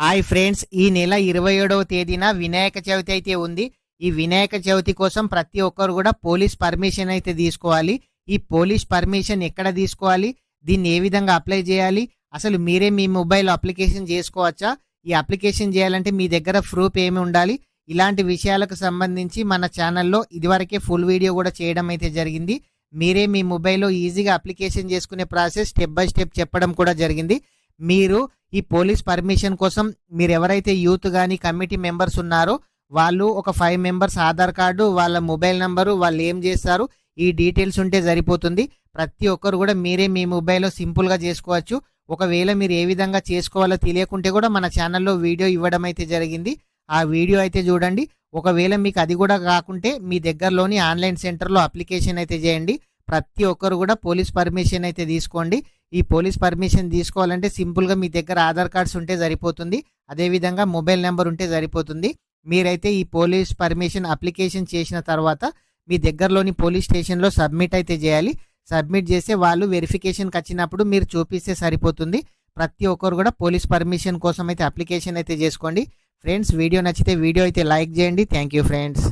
Hi friends, ఈ నెల 27వ తేదీన వినాయక చవితి అయితే ఉంది. ఈ వినాయక చవితి కోసం ప్రతి ఒక్కరు కూడా పోలీస్ పర్మిషన్ అయితే తీసుకోవాలి. ఈ పోలీస్ పర్మిషన్ ఎక్కడ తీసుకోవాలి, దీన్ని ఏ విధంగా అప్లై చేయాలి, అసలు మీరే మీ మొబైల్ అప్లికేషన్ చేసుకోవచ్చా, ఈ అప్లికేషన్ చేయాలంటే మీ దగ్గర ప్రూఫ్ ఏమి ఉండాలి, ఇలాంటి విషయాలకు సంబంధించి మన ఛానల్లో ఇదివరకే ఫుల్ వీడియో కూడా చేయడం అయితే జరిగింది. మీరే మీ మొబైల్లో ఈజీగా అప్లికేషన్ చేసుకునే ప్రాసెస్ స్టెప్ బై స్టెప్ చెప్పడం కూడా జరిగింది. మీరు ఈ పోలీస్ పర్మిషన్ కోసం మీరు ఎవరైతే యూత్ కానీ కమిటీ మెంబర్స్ ఉన్నారో వాళ్ళు ఒక 5 మెంబర్స్ ఆధార్ కార్డు, వాళ్ళ మొబైల్ నంబరు, వాళ్ళు ఏం చేస్తారు, ఈ డీటెయిల్స్ ఉంటే సరిపోతుంది. ప్రతి ఒక్కరు కూడా మీరే మీ మొబైల్లో సింపుల్గా చేసుకోవచ్చు. ఒకవేళ మీరు ఏ విధంగా చేసుకోవాలో తెలియకుంటే కూడా మన ఛానల్లో వీడియో ఇవ్వడం అయితే జరిగింది. ఆ వీడియో అయితే చూడండి. ఒకవేళ మీకు అది కూడా కాకుంటే మీ దగ్గరలోని ఆన్లైన్ సెంటర్లో అప్లికేషన్ అయితే చేయండి. ప్రతి ఒక్కరు కూడా పోలీస్ పర్మిషన్ అయితే తీసుకోండి. ఈ పోలీస్ పర్మిషన్ తీసుకోవాలంటే సింపుల్గా మీ దగ్గర ఆధార్ కార్డ్స్ ఉంటే సరిపోతుంది. అదేవిధంగా మొబైల్ నెంబర్ ఉంటే సరిపోతుంది. మీరైతే ఈ పోలీస్ పర్మిషన్ అప్లికేషన్ చేసిన తర్వాత మీ దగ్గరలోని పోలీస్ స్టేషన్లో సబ్మిట్ అయితే చేయాలి. సబ్మిట్ చేస్తే వాళ్ళు వెరిఫికేషన్కి వచ్చినప్పుడు మీరు చూపిస్తే సరిపోతుంది. ప్రతి ఒక్కరు కూడా పోలీస్ పర్మిషన్ కోసం అయితే అప్లికేషన్ అయితే చేసుకోండి. ఫ్రెండ్స్, వీడియో నచ్చితే వీడియో అయితే లైక్ చేయండి. Thank you friends.